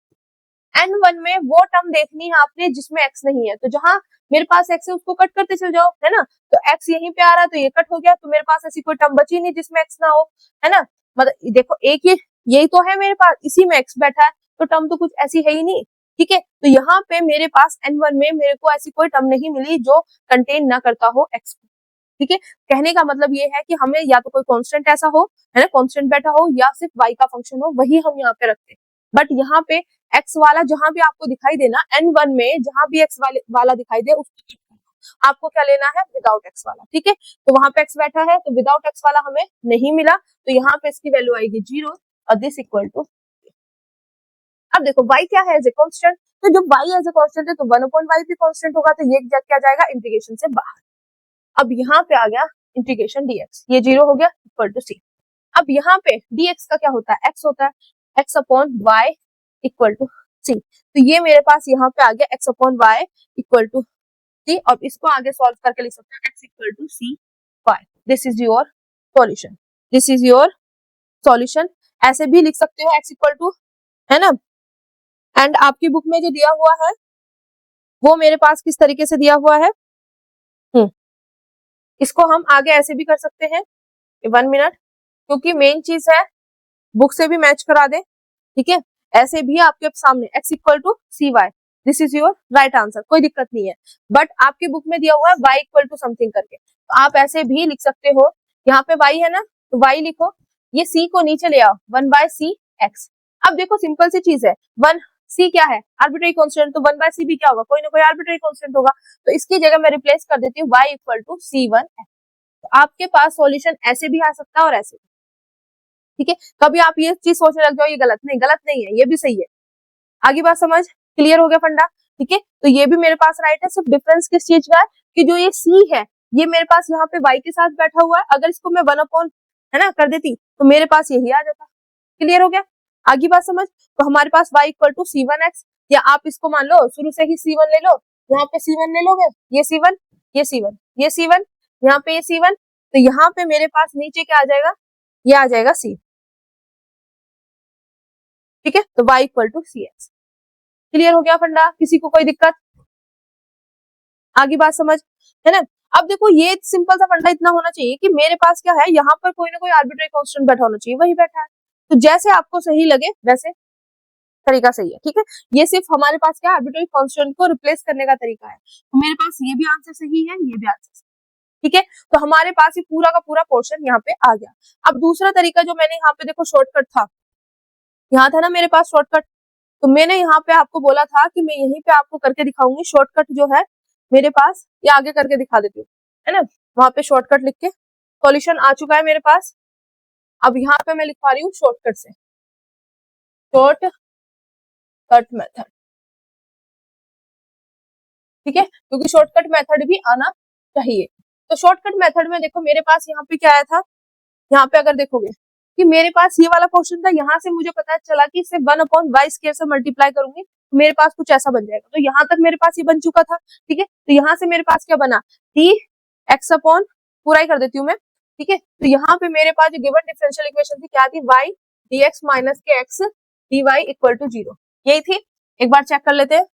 n1 में वो टर्म देखनी है आपने जिसमें x नहीं है, तो जहां मेरे पास x है उसको कट करते चल जाओ, है ना। तो x यहीं पे आ रहा है तो ये कट हो गया, तो मेरे पास ऐसी कोई टर्म बची नहीं जिसमें x ना हो, है ना। मतलब देखो एक ही यही तो है मेरे पास, इसी में x बैठा है, तो टर्म तो कुछ ऐसी है ही नहीं, ठीक है। तो यहाँ पे मेरे पास n1 में मेरे को ऐसी कोई टर्म नहीं मिली जो कंटेन ना करता हो x को, ठीक है। कहने का मतलब ये है कि हमें या तो कोई कांस्टेंट ऐसा हो, है ना, कांस्टेंट बैठा हो, या सिर्फ y का फंक्शन हो, वही हम यहाँ पे रखते हैं। बट यहाँ पे x वाला जहां भी आपको दिखाई देना, n1 में जहां भी x वाला दिखाई दे उसको आपको क्या लेना है, विदाउट x वाला, ठीक है। तो वहां पे x बैठा है, तो विदाउट x वाला हमें नहीं मिला, तो यहाँ पे इसकी वैल्यू आएगी 0 और दिस इक्वल टू। अब देखो y क्या है, एज ए कांस्टेंट, तो जब y एज ए कांस्टेंट है तो 1/y भी कांस्टेंट होगा, तो ये क्या जाएगा इंटीग्रेशन से बाहर। अब यहाँ पे आ गया इंटीग्रेशन dx, ये 0 हो गया इक्वल टू c। अब यहाँ पे dx का क्या होता है, x होता है, x/y इक्वल टू c। तो ये मेरे पास यहाँ पे आ गया x/y इक्वल टू c, और इसको आगे सॉल्व करके लिख सकते हैं x equal to c y। This is your solution, this is your solution. ऐसे भी लिख सकते हो x इक्वल टू, है ना। एंड आपकी बुक में जो दिया हुआ है वो मेरे पास किस तरीके से दिया हुआ है, इसको हम आगे ऐसे भी कर सकते हैं, 1 मिनट, क्योंकि मेन चीज है बुक से भी मैच करा दे, ठीक है। ऐसे भी आपके सामने x equal to c y, this is your right answer, कोई दिक्कत नहीं है। बट आपके बुक में दिया हुआ है y इक्वल टू समथिंग करके, तो आप ऐसे भी लिख सकते हो। यहाँ पे y है ना, तो y लिखो, ये c को नीचे ले आओ, 1/c x। अब देखो सिंपल सी चीज है, 1 c क्या है, आर्बिट्रेरी कांस्टेंट, तो 1/c भी क्या होगा, कोई ना कोई आर्बिट्रेरी कांस्टेंट होगा। तो इसकी जगह मैं रिप्लेस कर देती हूँ y equal to c1 x। तो आपके पास सॉल्यूशन ऐसे भी आ सकता है और ऐसे भी, ठीक है। कभी आप ये चीज सोचने लग जाओ ये गलत नहीं है, ये भी सही है। आगे बात समझ क्लियर हो गया फंडा, ठीक है। तो ये भी मेरे पास राइट है, सिर्फ डिफरेंस किस चीज का है कि जो ये c है ये मेरे पास यहाँ पे y के साथ बैठा हुआ है, अगर इसको मैं 1/, है ना, कर देती तो मेरे पास यही आ जाता। क्लियर हो गया, आगे बात समझ। तो हमारे पास y equal to c1 x, या आप इसको मान लो शुरू से ही c1 ले लो, यहाँ पे c1 ले लोगे, ये c1 ये c1 ये c1, यहाँ पे ये c1, तो यहाँ पे मेरे पास नीचे क्या आ जाएगा, ये आ जाएगा c, ठीक है। तो y equal to c x. Clear हो गया फंडा, किसी को कोई दिक्कत, आगे बात समझ, है ना। अब देखो ये सिंपल सा फंडा इतना होना चाहिए कि मेरे पास क्या है, यहाँ पर कोई ना कोई आर्बिट्रेरी कांस्टेंट बैठा होना चाहिए, वही बैठा है। तो जैसे आपको सही लगे वैसे तरीका सही है, ठीक है। ये सिर्फ हमारे पास क्या आर्बिट्रेरी कांस्टेंट को रिप्लेस करने का तरीका है। तो मेरे पास ये भी आंसर सही है, ये भी आंसर सही, ठीक है। तो हमारे पास ये पूरा का पूरा पोर्शन यहाँ पे आ गया। अब दूसरा तरीका जो मैंने यहाँ पे देखो शॉर्टकट था, यहाँ था ना मेरे पास शॉर्टकट, तो मैंने यहाँ पे आपको बोला था कि मैं यहीं पे आपको करके दिखाऊंगी शॉर्टकट जो है मेरे पास, ये आगे करके दिखा देती हूँ, है ना। वहां पे शॉर्टकट लिख के सॉल्यूशन आ चुका है मेरे पास। अब यहाँ पे मैं लिखवा रही हूँ शॉर्टकट से, शॉर्टकट मेथड, ठीक है, क्योंकि शॉर्टकट मेथड भी आना चाहिए। तो शॉर्टकट मेथड में देखो मेरे पास यहाँ पे क्या आया था, यहाँ पे अगर देखोगे कि मेरे पास ये वाला क्वेश्चन था, यहाँ से मुझे पता चला कि इसे 1/y² से मल्टीप्लाई करूंगी तो मेरे पास कुछ ऐसा बन जाएगा। तो यहाँ तक मेरे पास ये बन चुका था, ठीक है। तो यहाँ से मेरे पास क्या बना, dx अपॉन, पूरा ही कर देती हूँ मैं, ठीक है। तो यहाँ पे मेरे पास जो गिवन डिफरेंशियल इक्वेशन थी क्या थी, y dx माइनस के x dy इक्वल टू 0, यही थी। एक बार चेक कर लेते हैं,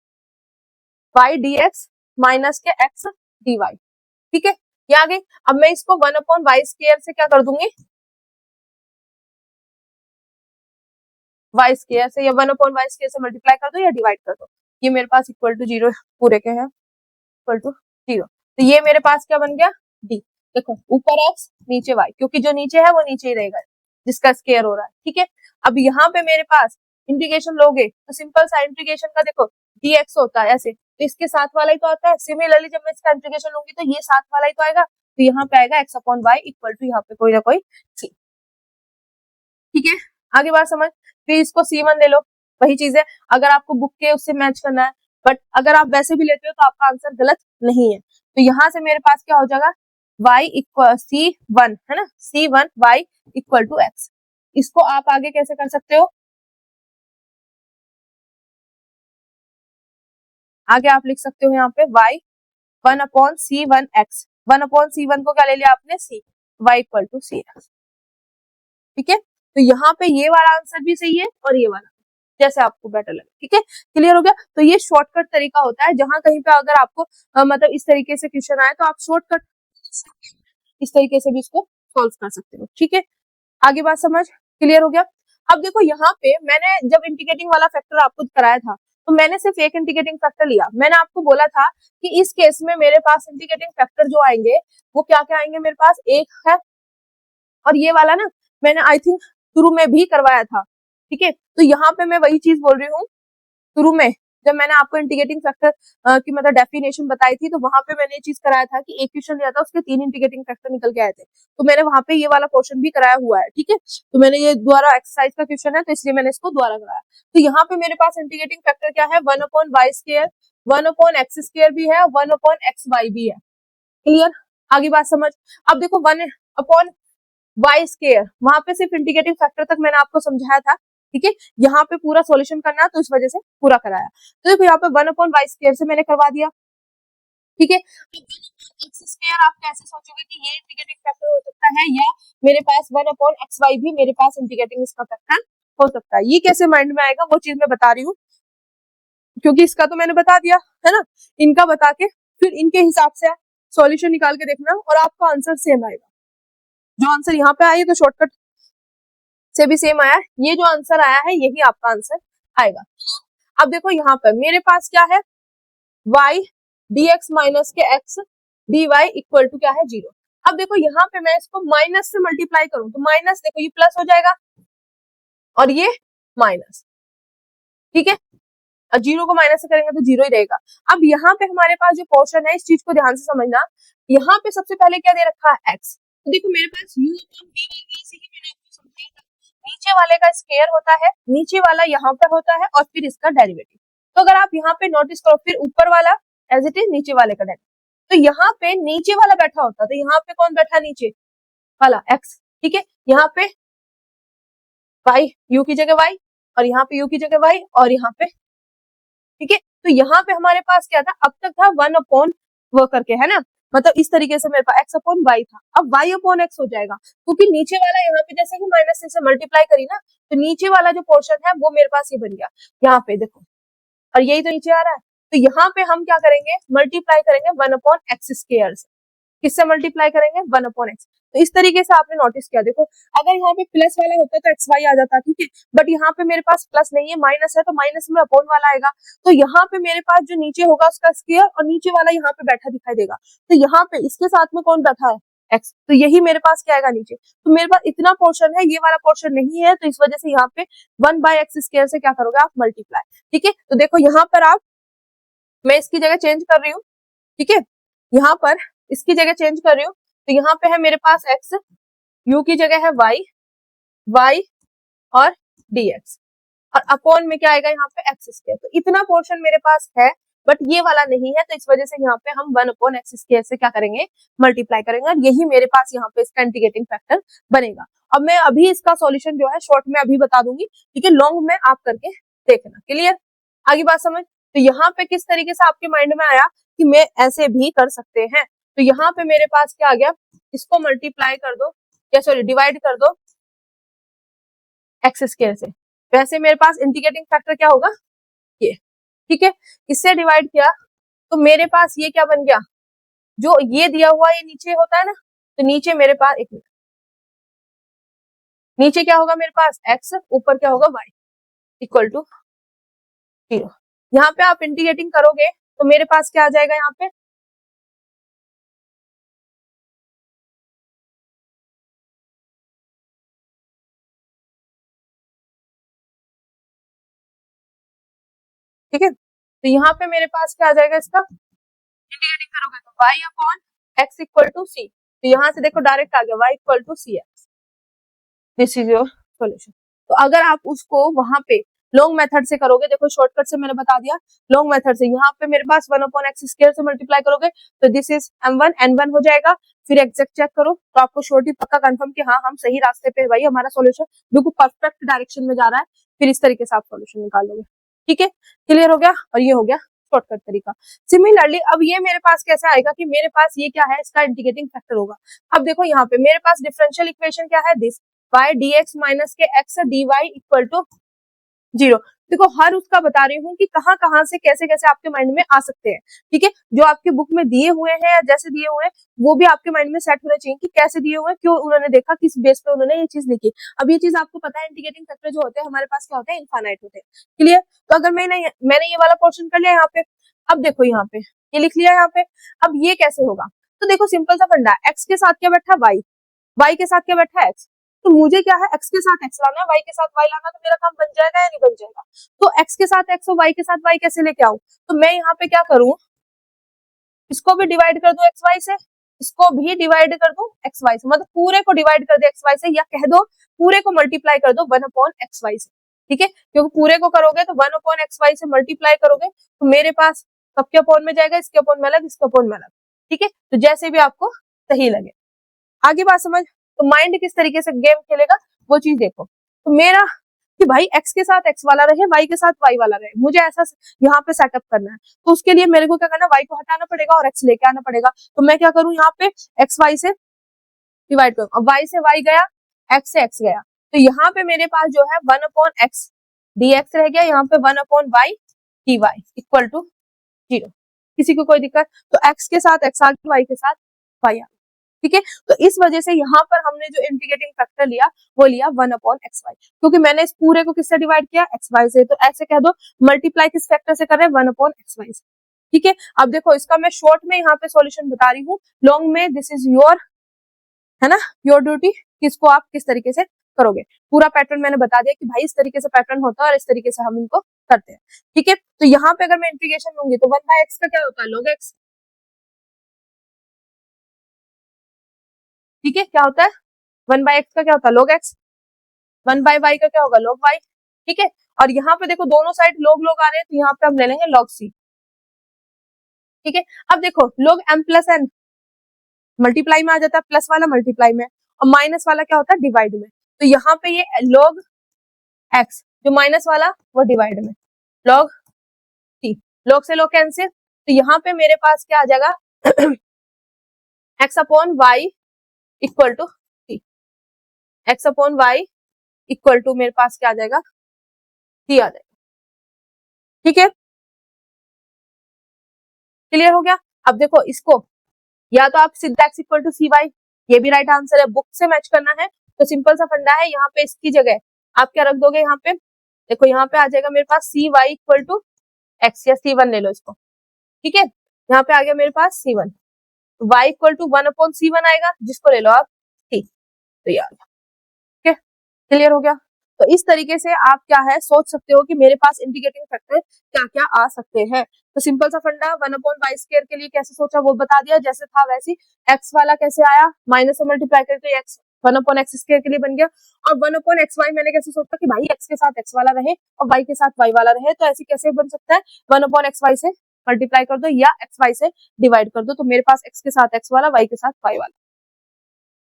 y dx माइनस के x dy, ठीक है, ये आ गई। अब मैं इसको 1/y² से क्या कर दूंगी, y² से, या 1/y² से मल्टीप्लाई कर दो या डिवाइड कर दो, ये मेरे पास इक्वल टू 0 पूरे के हैं, इक्वल टू 0। तो ये मेरे पास क्या बन गया, d, देखो ऊपर x नीचे y, क्योंकि जो नीचे है वो नीचे ही रहेगा जिसका स्क्वायर हो रहा है, ठीक है। अब यहाँ पे मेरे पास इंटीग्रेशन लोगे तो सिंपल सा इंटीग्रेशन का देखो dx होता है ऐसे, तो इसके साथ वाला ही तो आता है। सिमिलरली जब मैं इसका इंटीग्रेशन लूंगी तो ये साथ वाला ही तो आएगा, तो यहाँ पे आएगा x upon y equal to यहाँ पे कोई ना कोई c, ठीक है। आगे बात समझ, फिर इसको C1 ले लो, वही चीज है, अगर आपको बुक के उससे मैच करना है, बट अगर आप वैसे भी लेते हो तो आपका आंसर गलत नहीं है। तो यहाँ से मेरे पास क्या हो जाएगा, y इक्वल C1, है ना, C1 y equal to x। इसको आप आगे कैसे कर सकते हो, आगे आप लिख सकते हो यहाँ पे y 1/C1x, 1/C1 को क्या ले लिया आपने, c, y equal to c, ठीक है। तो यहाँ पे ये वाला आंसर भी सही है और ये वाला, जैसे आपको बेटर लगे, ठीक है, क्लियर हो गया। तो ये शॉर्टकट तरीका होता है, जहां कहीं पे अगर आपको मतलब इस तरीके से क्वेश्चन आए तो आप शॉर्टकट इस तरीके से भी इसको सॉल्व कर सकते हो, ठीक है। आगे बात समझ, क्लियर हो गया। अब देखो यहाँ पे मैंने जब इंटीग्रेटिंग वाला फैक्टर आपको कराया था तो मैंने सिर्फ एक इंटीग्रेटिंग फैक्टर लिया। मैंने आपको बोला था कि इस केस में मेरे पास इंटीग्रेटिंग फैक्टर जो आएंगे वो क्या क्या आएंगे, मेरे पास एक है, और ये वाला ना मैंने आई थिंक शुरू में भी करवाया था, ठीक है। तो यहाँ पे मैं वही चीज बोल रही हूँ, शुरू में जब मैंने आपको इंटीग्रेटिंग फैक्टर की मतलब डेफिनेशन बताई थी तो वहां पे मैंने ये चीज कराया था कि एक क्वेश्चन लिया था उसके 3 इंटीग्रेटिंग फैक्टर निकल के आए थे, तो मैंने वहां पे ये वाला पोर्शन भी कराया हुआ है, ठीक है। तो मैंने ये दोबारा एक्सरसाइज का क्वेश्चन है तो इसलिए मैंने इसको दोबारा कराया। तो यहाँ पे मेरे पास इंटीग्रेटिंग फैक्टर क्या है, 1/y², 1/x² भी है, 1/xy भी है, क्लियर। आगे बात समझ, अब देखो 1/y², वहां पे सिर्फ इंटीग्रेटिंग फैक्टर तक मैंने आपको समझाया था, ठीक है। यहाँ पे पूरा सॉल्यूशन करना है तो इस वजह से पूरा कराया। तो देखो यहाँ पे 1/y² से मैंने करवा दिया, ठीक है। x² आप कैसे सोचोगे कि ये इंटीग्रेटिंग फैक्टर हो सकता है, या मेरे पास 1/xy भी मेरे पास इंटीग्रेटिंग इसका फैक्टर हो सकता है, ये कैसे माइंड में आएगा वो चीज मैं बता रही हूँ, क्योंकि इसका तो मैंने बता दिया है ना, इनका बता के फिर इनके हिसाब से सॉल्यूशन निकाल के देखना और आपका आंसर सेम आएगा। जो आंसर यहाँ पे आया तो शॉर्टकट से भी सेम आया, ये जो आंसर आया है यही आपका आंसर आएगा। अब देखो यहाँ पर मेरे पास क्या है, y dx माइनस के x dy इक्वल टू क्या है, 0। अब देखो यहाँ पे मैं इसको माइनस से मल्टीप्लाई करूं तो माइनस, देखो ये प्लस हो जाएगा और ये माइनस, ठीक है, और 0 को माइनस से करेंगे तो 0 ही रहेगा। अब यहाँ पे हमारे पास जो पोर्शन है, इस चीज को ध्यान से समझना, यहाँ पे सबसे पहले क्या दे रखा है, x। तो देखो मेरे पास u अपॉन v से ही मैंने आपको समझाया था, नीचे वाले का स्क्वायर होता है, नीचे वाला यहाँ पे होता है और फिर इसका डेरिवेटिव। तो अगर आप यहाँ पे नोटिस करो, फिर ऊपर वाला एज इट इज नीचे वाले का डेरिवेटिव, तो यहाँ पे नीचे वाला बैठा होता, तो यहाँ पे कौन बैठा, नीचे वाला x, ठीक है। यहाँ पे y, u की जगह y, और यहाँ पे u की जगह y, और यहाँ पे, ठीक है। तो यहाँ पे हमारे पास क्या था, अब तक था 1 अपॉन वो करके, है ना, मतलब इस तरीके से मेरे पास x अपॉन y था, अब y अपॉन x हो जाएगा, क्योंकि नीचे वाला यहाँ पे जैसे कि माइनस से मल्टीप्लाई करी ना, तो नीचे वाला जो पोर्शन है वो मेरे पास ये बन गया, यहाँ पे देखो, और यही तो नीचे आ रहा है। तो यहाँ पे हम क्या करेंगे, मल्टीप्लाई करेंगे 1/x², से किससे मल्टीप्लाई करेंगे, 1/x। तो इस तरीके से आपने नोटिस किया, देखो अगर यहाँ पे प्लस वाला होता तो एक्स वाई आ जाता, ठीक है, बट यहाँ पे मेरे पास प्लस नहीं है, माइनस है, तो माइनस में अपॉन वाला आएगा, तो यहाँ पे मेरे पास जो नीचे होगा उसका स्क्वायर और नीचे वाला यहाँ पे बैठा दिखाई देगा, तो यहाँ पे इसके साथ में कौन बैठा है, x, तो यही मेरे पास क्या आएगा नीचे। तो मेरे पास इतना पोर्शन है, ये वाला पोर्शन नहीं है, तो इस वजह से यहाँ पे 1/x² से क्या करोगे आप, मल्टीप्लाई। ठीक है, तो देखो यहाँ पर आप, मैं इसकी जगह चेंज कर रही हूँ, ठीक है, यहाँ पर इसकी जगह चेंज कर रही हूँ, तो यहाँ पे है मेरे पास x, u की जगह है y और dx, और अपॉन में क्या आएगा यहाँ पे x²। तो इतना पोर्शन मेरे पास है, बट ये वाला नहीं है, तो इस वजह से यहाँ पे हम 1/x² से क्या करेंगे, मल्टीप्लाई करेंगे, और यही मेरे पास यहाँ पे इसका इंटीग्रेटिंग फैक्टर बनेगा। अब मैं अभी इसका सॉल्यूशन जो है शॉर्ट में अभी बता दूंगी, ठीक है, लॉन्ग में आप करके देखना। क्लियर, आगे बात समझ। तो यहाँ पे किस तरीके से आपके माइंड में आया कि मैं ऐसे भी कर सकते हैं, तो यहाँ पे मेरे पास क्या आ गया, इसको मल्टीप्लाई कर दो, या सॉरी डिवाइड कर दो x² से, वैसे मेरे पास इंटीग्रेटिंग फैक्टर क्या होगा, ये। ठीक है, इससे डिवाइड किया तो मेरे पास ये क्या बन गया, जो ये दिया हुआ ये नीचे होता है ना, तो नीचे मेरे पास एक मिनट, नीचे क्या होगा मेरे पास x, ऊपर क्या होगा y इक्वल टू 0। यहाँ पे आप इंटीग्रेटिंग करोगे तो मेरे पास क्या आ जाएगा यहाँ पे, ठीक है, तो यहाँ पे मेरे पास क्या आ जाएगा, इसका इंटीग्रेटिंग करोगे तो y upon x equal to c, तो यहाँ से देखो डायरेक्ट आ गया y equal to cx, this is your solution. तो अगर आप उसको वहां पे लॉन्ग मेथड से करोगे, देखो शॉर्टकट से मैंने बता दिया, लॉन्ग मेथड से यहाँ पे मेरे पास 1/x² से मल्टीप्लाई करोगे तो दिस इज m1 n1 हो जाएगा, फिर एग्जैक्ट चेक करो तो आपको श्योरली पक्का कंफर्म कि हाँ हम सही रास्ते पे है भाई, हमारा सॉल्यूशन बिल्कुल परफेक्ट डायरेक्शन में जा रहा है, फिर इस तरीके से आप सॉल्यूशन निकाल लोगे। ठीक है, क्लियर हो गया, और ये हो गया शॉर्टकट तरीका। सिमिलरली अब ये मेरे पास कैसे आएगा कि मेरे पास ये क्या है, इसका इंटीग्रेटिंग फैक्टर होगा। अब देखो यहाँ पे मेरे पास डिफरेंशियल इक्वेशन क्या है, दिस y dx माइनस के x dy इक्वल टू 0। देखो हर उसका बता रही हूँ कि कहाँ कहाँ से कैसे कैसे आपके माइंड में आ सकते हैं। ठीक है, जो आपके बुक में दिए हुए हैं या जैसे दिए हुए हैं वो भी आपके माइंड में सेट होना चाहिए कि कैसे दिए हुए हैं, क्यों उन्होंने देखा, किस बेस पे उन्होंने ये चीज लिखी। अब ये चीज आपको पता है, इंटीग्रेटिंग फैक्टर जो होते हैं हमारे पास क्या होते हैं, इनफाइनाइट होते हैं। क्लियर, तो अगर मैंने ये वाला पोर्शन कर लिया यहाँ पे, अब देखो यहाँ पे ये लिख लिया यहाँ पे, अब ये कैसे होगा, तो देखो सिंपल सा फंडा है, एक्स के साथ क्या बैठा वाई, वाई के साथ क्या बैठा है एक्स, तो मुझे क्या है एक्स के साथ एक्स लाना है, वाई के साथ वाई लाना, तो मेरा काम बन जाएगा या नहीं बन जाएगा। तो एक्स के साथ एक्स और वाई के साथ वाई कैसे लेके आऊं, तो मैं यहाँ पे क्या करूं, इसको भी डिवाइड कर दूं एक्स वाई से, इसको भी डिवाइड कर दूं एक्स वाई से, मतलब पूरे को डिवाइड कर दे एक्स वाई से, या कह दो पूरे को मल्टीप्लाई कर दो 1/x y से। ठीक है, क्योंकि पूरे को करोगे तो 1/x y से मल्टीप्लाई करोगे तो मेरे पास सबके अपॉन में जाएगा, इसके अपॉन में अलग, इसके अपॉन में अलग। ठीक है, तो जैसे भी आपको सही लगे। आगे बात समझ, तो माइंड किस तरीके से गेम खेलेगा वो चीज देखो। तो मेरा कि भाई एक्स के साथ एक्स वाला रहे, वाई के साथ वाई वाला रहे, मुझे ऐसा यहाँ पे सेटअप करना है, तो उसके लिए मेरे को क्या करना है, वाई को हटाना पड़ेगा और एक्स लेके आना पड़ेगा। तो मैं क्या करूं, यहाँ पे एक्स वाई से डिवाइड करूं, अब वाई से वाई गया, एक्स से एक्स गया, तो यहाँ पे मेरे पास जो है 1/x dx रह गया, यहाँ पे 1/y dy इक्वल टू 0। किसी को कोई दिक्कत, तो एक्स के साथ एक्स आ गया, वाई के साथ वाई आ गया। ठीक है, तो इस वजह से यहाँ पर हमने जो इंटीग्रेटिंग फैक्टर लिया वो लिया 1/xy, क्योंकि मैंने इस पूरे को किससे डिवाइड किया, xy से, तो ऐसे कह दो मल्टीप्लाई किस फैक्टर से कर रहे हैं, 1/xy से। ठीक है, अब देखो इसका मैं शॉर्ट में यहाँ पे सॉल्यूशन बता रही हूँ, लॉन्ग में दिस इज योर, है ना, योर ड्यूटी, किसको आप किस तरीके से करोगे। पूरा पैटर्न मैंने बता दिया कि भाई इस तरीके से पैटर्न होता है और इस तरीके से हम इनको करते हैं। ठीक है, तो यहाँ पे अगर मैं इंटीग्रेशन लूंगी तो 1/x का क्या होता है, log x। ठीक है, क्या होता है 1/x का क्या होता है, log x, 1/y का क्या होगा, log y। ठीक है, और यहाँ पे देखो दोनों साइड लोग लोग आ रहे हैं, तो यहाँ पे हम ले लेंगे log c। ठीक है, अब देखो log m plus n multiply में आ जाता है, प्लस वाला मल्टीप्लाई में, और माइनस वाला क्या होता है डिवाइड में, तो यहाँ पे ये log x जो माइनस वाला वो डिवाइड में, log c, log से log कैंसिल, तो यहाँ पे मेरे पास क्या आ जाएगा x upon y equal to c, x upon y equal to मेरे पास क्या आ जाएगा, c आ जाएगा। ठीक है, क्लियर हो गया। अब देखो इसको या तो आप सीधा x equal to c y, ये भी राइट आंसर है, बुक से मैच करना है तो सिंपल सा फंडा है, यहाँ पे इसकी जगह आप क्या रख दोगे, यहाँ पे देखो यहाँ पे आ जाएगा मेरे पास सी वाई इक्वल टू एक्स, या C1 ले लो इसको। ठीक है, यहाँ पे आ गया मेरे पास C1। तो y इक्वल टू 1/c1 आएगा, जिसको ले लो आप t। तो ये आ गया। ठीक है, क्लियर हो गया। तो इस तरीके से आप क्या है सोच सकते हो कि मेरे पास इंडिकेटिंग फैक्टर क्या क्या आ सकते हैं। तो सिंपल सा फंडा 1/y² के लिए कैसे सोचा वो बता दिया, जैसे था वैसी। x वाला कैसे आया, माइनस से मल्टीप्लाई करके x 1/x² के लिए बन गया। और 1/xy मैंने कैसे सोचा कि भाई x के साथ x वाला रहे और y के साथ y वाला रहे, तो ऐसे कैसे बन सकता है, 1/xy से मल्टीप्लाई कर दो या xy से डिवाइड कर दो, तो मेरे पास x के साथ x वाला, y के साथ y वाला।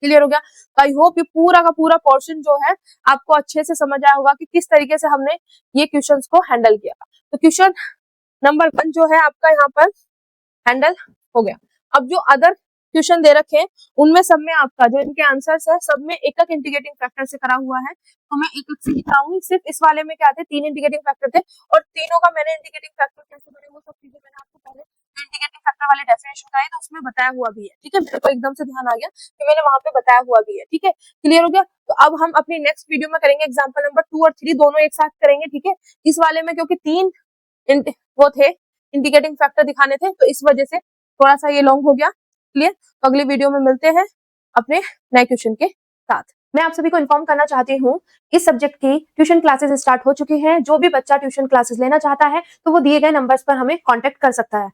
क्लियर हो गया। तो आई होप ये पूरा का पूरा पोर्शन जो है आपको अच्छे से समझ आया होगा कि किस तरीके से हमने ये क्वेश्चंस को हैंडल किया। तो क्वेश्चन नंबर 1 जो है आपका यहाँ पर हैंडल हो गया। अब जो अदर क्वेश्चन दे रखे हैं उनमें सब में आपका जो इनके आंसर्स है सब में एक एक इंडिकेटिंग फैक्टर से करा हुआ है, तो मैं एक एक से दिखाऊंगी। सिर्फ इस वाले में क्या थे, 3 इंडिकेटिंग फैक्टर थे और तीनों का मैंने इंडिकेटिंग फैक्टर कैसे बने वो सब चीजें मैंने आपको पहले इंडिकेटिंग फैक्टर वाले डेफिनेशन कराई तो उसमें बताया हुआ भी है। ठीक है, मेरे को एकदम से ध्यान आ गया कि मैंने वहां पे बताया हुआ भी है। ठीक है, क्लियर हो गया। तो अब हम अपनी नेक्स्ट वीडियो में करेंगे एग्जाम्पल नंबर 2 और 3 दोनों एक साथ करेंगे। ठीक है, इस वाले में क्योंकि 3 वो थे इंडिकेटिंग फैक्टर दिखाने थे तो इस वजह से थोड़ा सा ये लॉन्ग हो गया। क्लियर, तो अगली वीडियो में मिलते हैं अपने नए क्वेश्चन के साथ। मैं आप सभी को इन्फॉर्म करना चाहती हूँ इस सब्जेक्ट की ट्यूशन क्लासेस स्टार्ट हो चुकी हैं। जो भी बच्चा ट्यूशन क्लासेस लेना चाहता है तो वो दिए गए नंबर्स पर हमें कांटेक्ट कर सकता है।